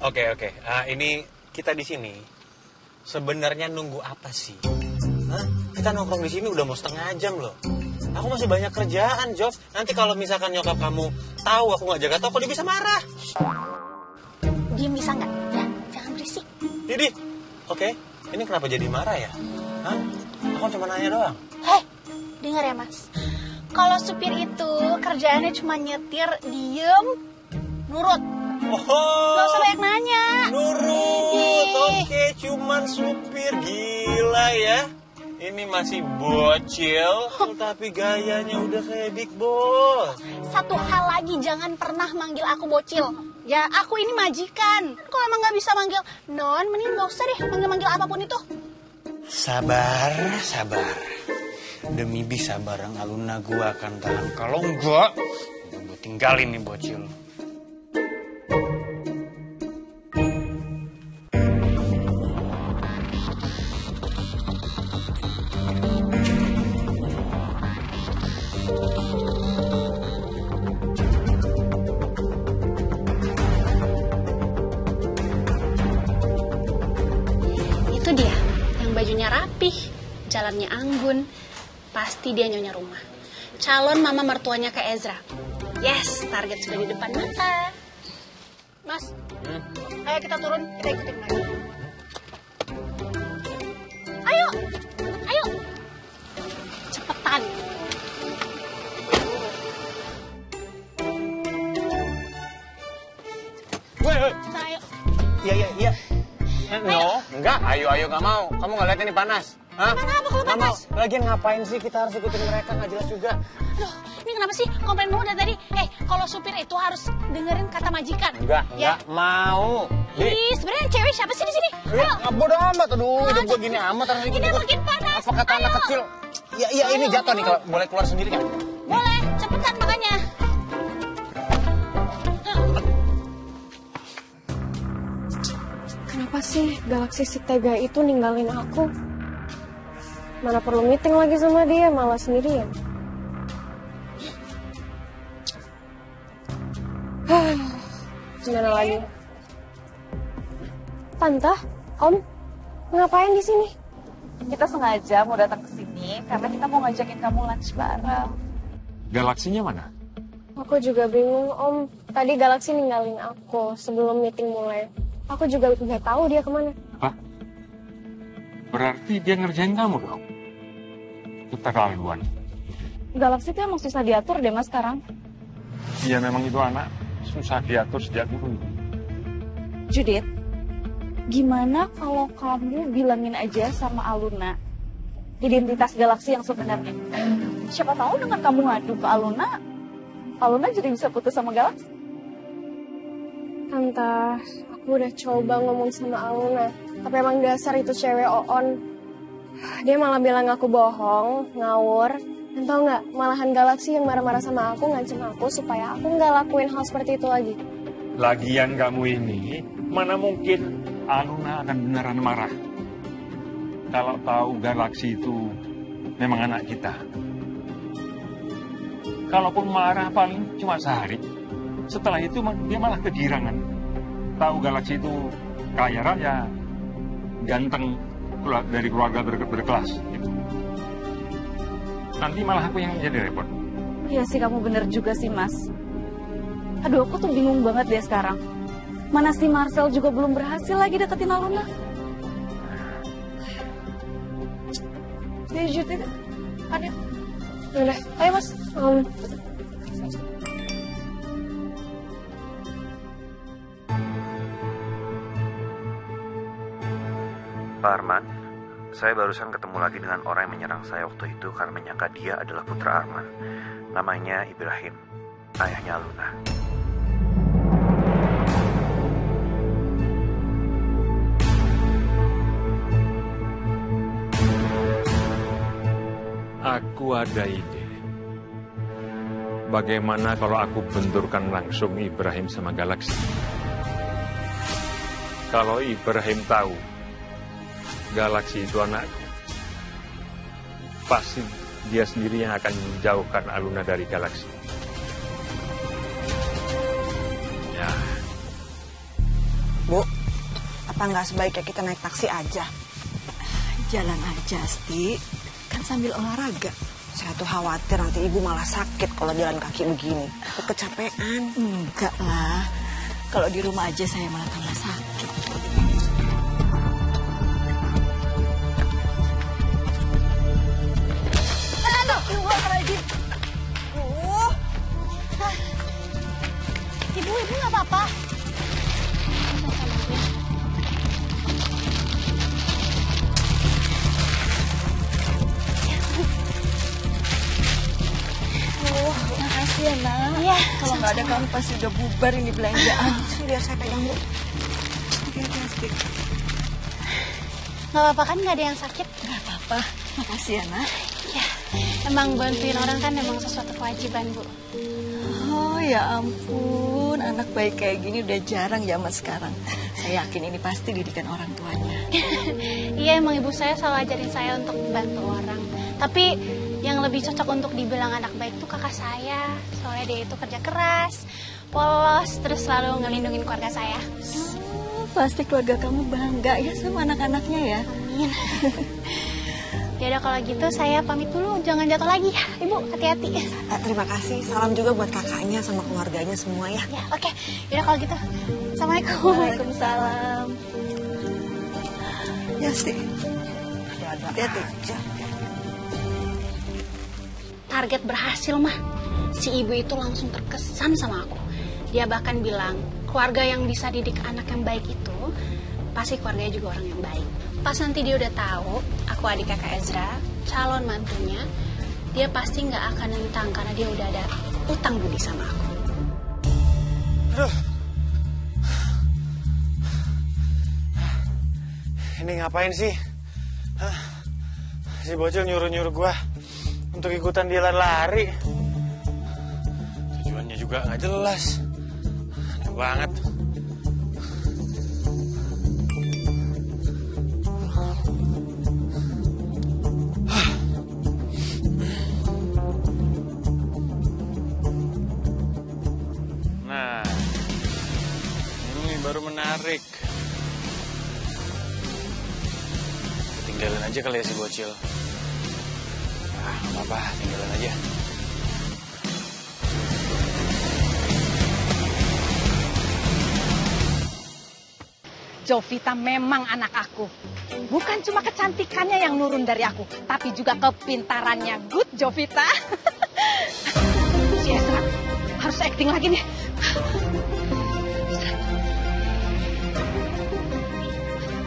Oke. Ini kita di sini sebenarnya nunggu apa sih? Hah? Kita nongkrong di sini udah mau setengah jam loh. Aku masih banyak kerjaan, Job. Nanti kalau misalkan nyokap kamu tahu aku nggak jaga toko, dia bisa marah. Diam bisa nggak? Ya, jangan berisik. Didi, oke. Ini kenapa jadi marah ya? Hah? Aku cuma nanya doang. Hei, dengar ya Mas. Kalau supir itu kerjaannya cuma nyetir, diem, nurut. Gak usah banyak nanya. Nurut, oke, cuman supir. Gila ya. Ini masih bocil, tapi gayanya udah kayak big boss. Satu hal lagi, jangan pernah manggil aku bocil. Ya, aku ini majikan. Kalau emang gak bisa manggil non, mending gak usah deh manggil-manggil apapun itu. Sabar. Demi bisa bareng Aluna gua akan tahan. Kalau enggak, gue tinggalin nih bocil. Itu dia, yang bajunya rapih, jalannya anggun. Pasti dia nyonya rumah. Calon mama mertuanya ke Ezra. Yes, target sudah di depan mata. Mas, ayo kita turun, kita ikutin mereka. Ayo. Cepetan. Woi. Ayo. Iya. No, enggak. Ayo, nggak mau. Kamu nggak lihat ini panas? Hah? Kenapa kalau Nggak panas? mau. Lagian ngapain sih kita harus ikutin mereka? Nggak jelas juga. Loh, ini kenapa sih komplain mulu dari tadi? Kalau supir itu harus dengerin kata majikan. Enggak mau. Ih, sebenarnya yang cewek siapa sih di sini? Ayo. Bodoh amat. Aduh, hidup gue gini amat. Ini makin panas. Apa kata anak kecil? Iya, ini jatuh nih. Kalau boleh keluar sendiri kan? Boleh, cepetan makanya. Kenapa sih Galaxy si tega itu ninggalin aku? Mana perlu meeting lagi sama dia, malah sendirian. Gimana lagi? Tante, Om, ngapain di sini? Kita sengaja mau datang ke sini karena kita mau ngajakin kamu lunch bareng. Galaksinya mana? Aku juga bingung, Om. Tadi Galaxy ninggalin aku sebelum meeting mulai. Aku juga nggak tahu dia kemana. Apa? Berarti dia ngerjain kamu dong? Keterlaluan. Galaxy itu emang susah diatur deh mas sekarang. Iya memang itu anak susah diatur sejak dulu. Judith, gimana kalau kamu bilangin aja sama Aluna identitas Galaxy yang sebenarnya? Siapa tahu dengan kamu ngadu ke Aluna, Aluna jadi bisa putus sama Galaxy. Tante, aku udah coba ngomong sama Aluna, tapi emang dasar itu cewek oon. Dia malah bilang aku bohong, ngawur. Dan tau nggak, malahan Galaxy yang marah-marah sama aku ngancem aku supaya aku nggak lakuin hal seperti itu lagi. Lagian kamu ini, mana mungkin Aluna akan beneran marah. Kalau tahu Galaxy itu memang anak kita. Kalaupun marah paling cuma sehari. Setelah itu dia malah kegirangan. Tahu Galaxy itu kaya raya, ganteng, dari keluarga berkelas. Gitu. Nanti malah aku yang jadi repot. Iya sih kamu bener juga sih mas. Aduh aku tuh bingung banget deh sekarang. Mana si Marcel juga belum berhasil lagi deketin Aluna. Dia Judith itu. Ada. Udah, Ayo mas. Pak Arman, saya barusan ketemu lagi dengan orang yang menyerang saya waktu itu karena menyangka dia adalah putra Arman. Namanya Ibrahim, ayahnya Aluna. Aku ada ide. Bagaimana kalau aku benturkan langsung Ibrahim sama Galaxy? Kalau Ibrahim tahu Galaxy itu anakku, pasti dia sendiri yang akan menjauhkan Aluna dari Galaxy. Ya, Bu, apa nggak sebaiknya kita naik taksi aja? Jalan aja, Asti. Kan sambil olahraga. Saya tuh khawatir nanti ibu malah sakit kalau jalan kaki begini. Aku kecapean. Enggak lah. Kalau di rumah aja saya malah tambah sakit. Ibu nggak apa-apa. Makasih ya, Nak. Iya, Kalau nggak ada kamu pasti udah bubar ini belanjaan. Biar saya pegang, Bu. Oke, Asti. Nggak apa-apa kan, nggak ada yang sakit? Nggak apa-apa. Makasih ya, Nak. Ya, emang bantuin orang kan emang sesuatu kewajiban, Bu. Oh ya ampun, anak baik kayak gini udah jarang zaman sekarang. Saya yakin ini pasti didikan orang tuanya. Iya, emang ibu saya selalu ajarin saya untuk bantu orang. Tapi yang lebih cocok untuk dibilang anak baik tuh kakak saya. Soalnya dia itu kerja keras, polos, terus selalu ngelindungin keluarga saya. Pasti keluarga kamu bangga ya sama anak-anaknya ya. Amin. Yaudah kalau gitu saya pamit dulu, jangan jatuh lagi ya. Ibu, hati-hati. Terima kasih, salam juga buat kakaknya sama keluarganya semua ya. Ya, oke. Yaudah kalau gitu. Assalamualaikum. Waalaikumsalam. Ya, Sti. Hati-hati. Target berhasil, mah. Si ibu itu langsung terkesan sama aku. Dia bahkan bilang, keluarga yang bisa didik anak yang baik itu, pasti keluarganya juga orang yang baik. Pas nanti dia udah tahu, aku adik kakak Ezra, calon mantunya, dia pasti nggak akan nentang karena dia udah ada utang budi sama aku. Aduh. Ini ngapain sih? Hah? Si bocil nyuruh-nyuruh gua untuk ikutan dia lari-lari. Tujuannya juga nggak jelas. Aneh banget. Nah, ini baru menarik. Tinggalin aja kali ya si bocil. Ah, nggak apa-apa, tinggalin aja. Jovita memang anak aku. Bukan cuma kecantikannya yang nurun dari aku, tapi juga kepintarannya. Good, Jovita. Si Ezra harus acting lagi nih.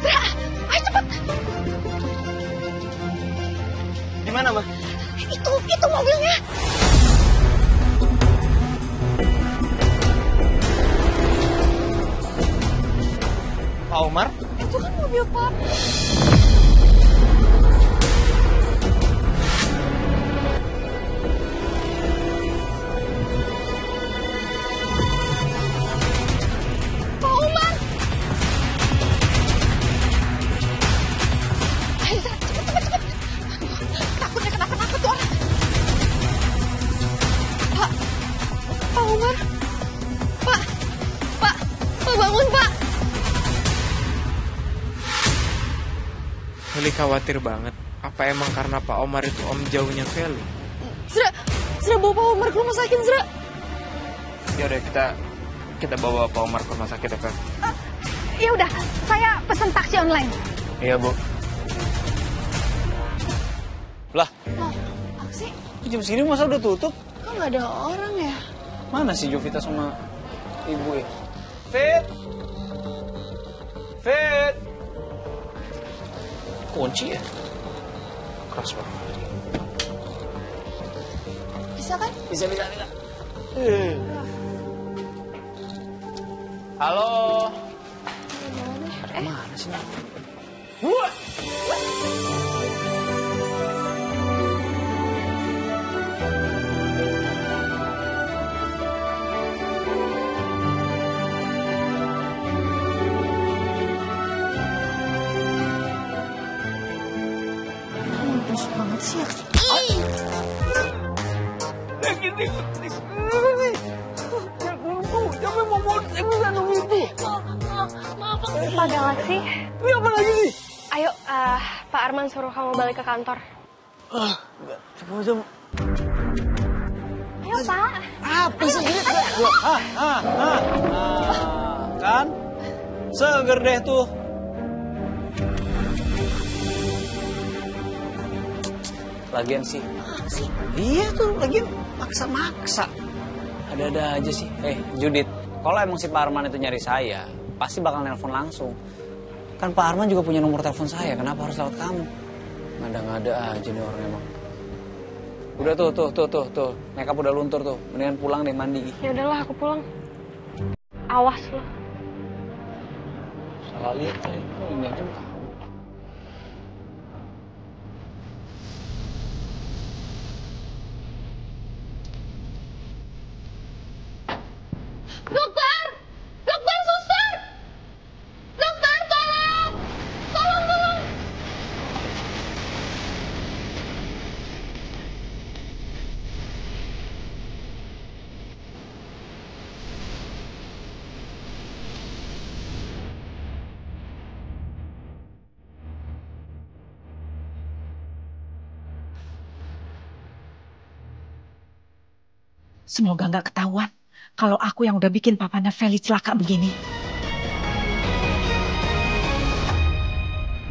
Ezra, ayo cepet. Di mana, Mah? Itu mobilnya. Pak Umar? Itu kan mobil Papa. Pak Umar! Ayo, Zara, cepet. Takut tuh orang. Pak Umar! Pak bangun, Pak! Feli khawatir banget. Apa emang karena Pak Omar itu om jauhnya Feli? Zra bawa Pak Omar ke rumah sakit, Zra. Ya udah kita bawa Pak Omar ke rumah sakit ya, Fel. Ya udah, saya pesen taksi online. Iya, Bu. Lah, Apa sih? jam segini masa udah tutup? Kok nggak ada orang ya? Mana sih Jovita sama ibu ya? Fit! Kunci ya? Keras banget. Bisa kan? Bisa. Halo? Mana sih? Bagus banget sih. Maaf Pak Galaksi. Ini apa lagi nih? Ayo, Pak Arman suruh kamu balik ke kantor. Coba. Ayo, Pak. Apa sih ini? Kan? Seger deh tuh. Lagian sih. Iya tuh, lagian maksa-maksa. Ada-ada aja sih. Judit, kalau emang si Pak Arman itu nyari saya, pasti bakal nelpon langsung. Kan Pak Arman juga punya nomor telepon saya, kenapa harus lewat kamu? Ngada-ngada aja nih orang emang. Udah tuh. Makeup udah luntur tuh. Mendingan pulang deh mandi. Ya udahlah, aku pulang. Awas lo. Salah lihat kali. Ini aja tahu. Dokter! Dokter, suster! Dokter, tolong! Tolong! Semoga nggak ketahuan kalau aku yang udah bikin papanya Feli celaka begini.